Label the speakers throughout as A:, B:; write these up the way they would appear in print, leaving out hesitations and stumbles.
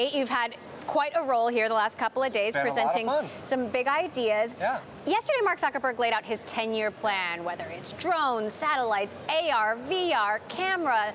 A: You've had quite a role here the last couple of days, presenting some big ideas.
B: Yeah.
A: Yesterday, Mark Zuckerberg laid out his 10-year plan, whether it's drones, satellites, AR, VR, camera,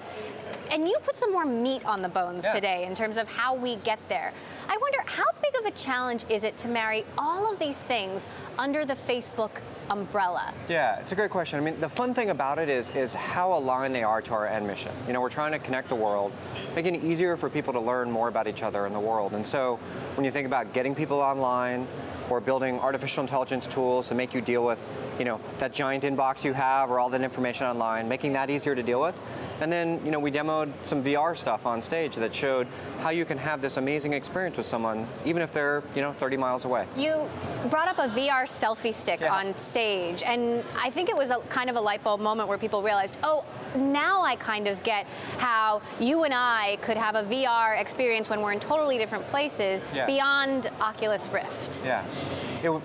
A: and you put some more meat on the bones today in terms of how we get there. I wonder, how big of a challenge is it to marry all of these things under the Facebook umbrella?
B: Yeah, it's a great question. I mean, the fun thing about it is how aligned they are to our end mission. You know, we're trying to connect the world, making it easier for people to learn more about each other in the world. And so when you think about getting people online or building artificial intelligence tools to make you deal with, you know, that giant inbox you have or all that information online, making that easier to deal with. And then, you know, we demoed some VR stuff on stage that showed how you can have this amazing experience with someone, even if they're, 30 miles away.
A: You brought up a VR selfie stick on stage, and I think it was kind of a light bulb moment where people realized, oh, now I kind of get how you and I could have a VR experience when we're in totally different places beyond Oculus Rift.
B: Yeah,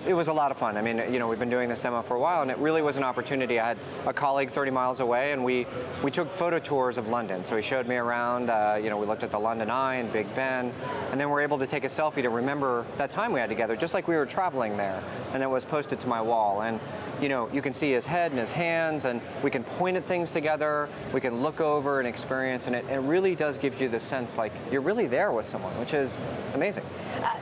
B: it was a lot of fun. I mean, we've been doing this demo for a while, and it really was an opportunity. I had a colleague 30 miles away, and we took photo tours of London. So he showed me around, we looked at the London Eye and Big Ben, and then we're able to take a selfie to remember that time we had together, just like we were traveling there. And it was posted to my wall. And you can see his head and his hands, and we can point at things together, we can look over and experience, and it really does give you the sense like you're really there with someone, which is amazing.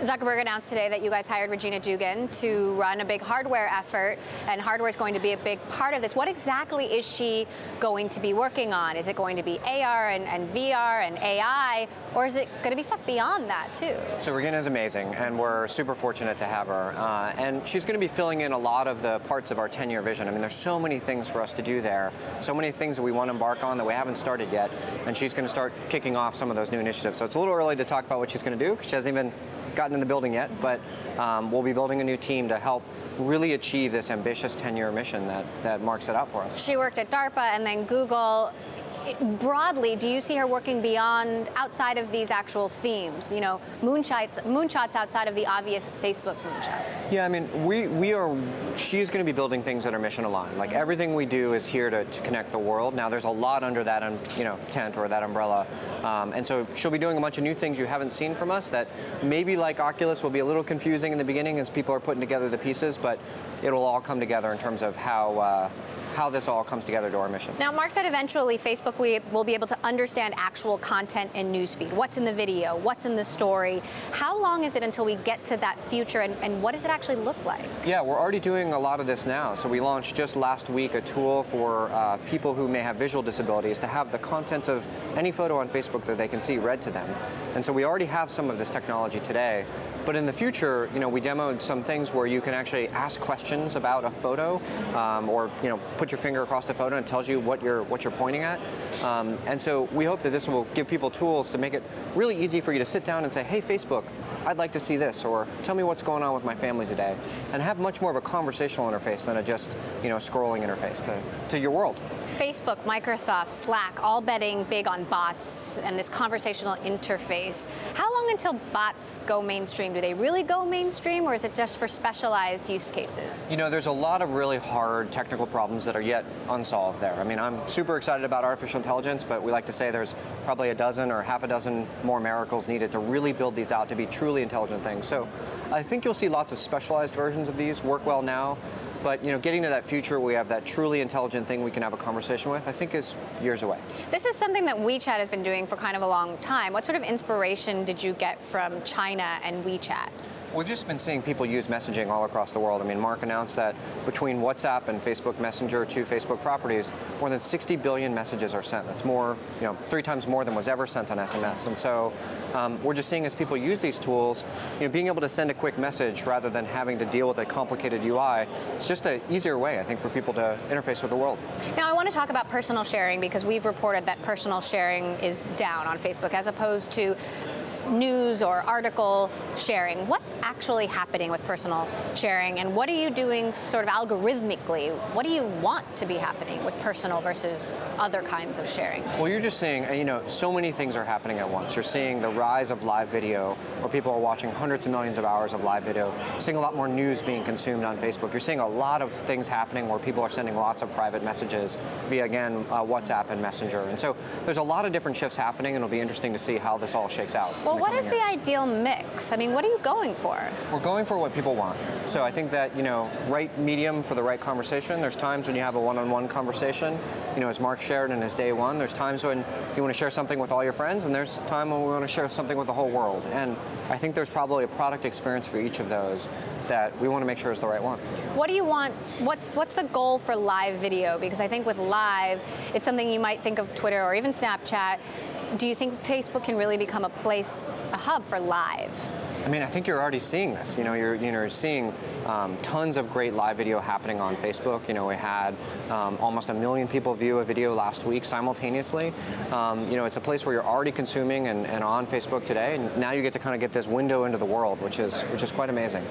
A: Zuckerberg announced today that you guys hired Regina Dugan to run a big hardware effort, and hardware is going to be a big part of this. What exactly is she going to be working on? Is it going to be AR and VR and AI, or is it going to be stuff beyond that too?
B: So Regina is amazing, and we're super fortunate to have her. And she's going to be filling in a lot of the parts of our 10-year vision. I mean, there's so many things for us to do there, so many things that we want to embark on that we haven't started yet, and she's going to start kicking off some of those new initiatives. So it's a little early to talk about what she's going to do, because she hasn't even gotten in the building yet, but we'll be building a new team to help really achieve this ambitious 10-year mission that Mark set out for us.
A: She worked at DARPA and then Google. Broadly, do you see her working outside of these actual themes? Moonshots outside of the obvious Facebook moonshots.
B: Yeah, I mean, she's going to be building things that are mission aligned. Like everything we do is here to connect the world. Now, there's a lot under that, tent or that umbrella. And so she'll be doing a bunch of new things you haven't seen from us that maybe like Oculus will be a little confusing in the beginning as people are putting together the pieces, but it'll all come together in terms of how this all comes together to our mission.
A: Now, Mark said eventually Facebook will be able to understand actual content in newsfeed. What's in the video? What's in the story? How long is it until we get to that future, and what does it actually look like? Yeah,
B: we're already doing a lot of this now. So we launched just last week a tool for people who may have visual disabilities to have the content of any photo on Facebook that they can see read to them. And so we already have some of this technology today. But in the future, we demoed some things where you can actually ask questions about a photo, or put your finger across the photo and it tells you what you're pointing at. And so we hope that this will give people tools to make it really easy for you to sit down and say, hey, Facebook, I'd like to see this, or tell me what's going on with my family today, and have much more of a conversational interface than a just scrolling interface to your world.
A: Facebook, Microsoft, Slack, all betting big on bots and this conversational interface. How long until bots go mainstream? Do they really go mainstream, or is it just for specialized use cases?
B: There's a lot of really hard technical problems that are yet unsolved there. I mean, I'm super excited about artificial intelligence, but we like to say there's probably a dozen or half a dozen more miracles needed to really build these out to be truly intelligent things. So I think you'll see lots of specialized versions of these work well now. But getting to that future where we have that truly intelligent thing we can have a conversation with, I think is years away.
A: This is something that WeChat has been doing for kind of a long time. What sort of inspiration did you get from China and WeChat?
B: We've just been seeing people use messaging all across the world. I mean, Mark announced that between WhatsApp and Facebook Messenger, two Facebook properties, more than 60 billion messages are sent. That's more, 3 times more than was ever sent on SMS. And so we're just seeing as people use these tools, being able to send a quick message rather than having to deal with a complicated UI, it's just an easier way, I think, for people to interface with the world.
A: Now, I want to talk about personal sharing, because we've reported that personal sharing is down on Facebook as opposed to news or article sharing. What's actually happening with personal sharing, and what are you doing sort of algorithmically? What do you want to be happening with personal versus other kinds of sharing?
B: Well, you're just seeing, so many things are happening at once. You're seeing the rise of live video, where people are watching hundreds of millions of hours of live video. You're seeing a lot more news being consumed on Facebook. You're seeing a lot of things happening where people are sending lots of private messages via, again, WhatsApp and Messenger. And so there's a lot of different shifts happening, and it'll be interesting to see how this all shakes out.
A: Well, But what is
B: coming
A: the
B: years.
A: ideal mix? I mean, what are you going for?
B: We're going for what people want. So I think that, right medium for the right conversation. There's times when you have a one-on-one conversation, as Mark shared in his day one. There's times when you want to share something with all your friends, and there's time when we want to share something with the whole world. And I think there's probably a product experience for each of those that we want to make sure is the right one.
A: What do you want? What's the goal for live video? Because I think with live, it's something you might think of Twitter or even Snapchat. Do you think Facebook can really become a hub for live?
B: I mean, I think you're already seeing this. You're seeing tons of great live video happening on Facebook. We had almost 1 million people view a video last week simultaneously. It's a place where you're already consuming and on Facebook today, and now you get to kind of get this window into the world, which is quite amazing.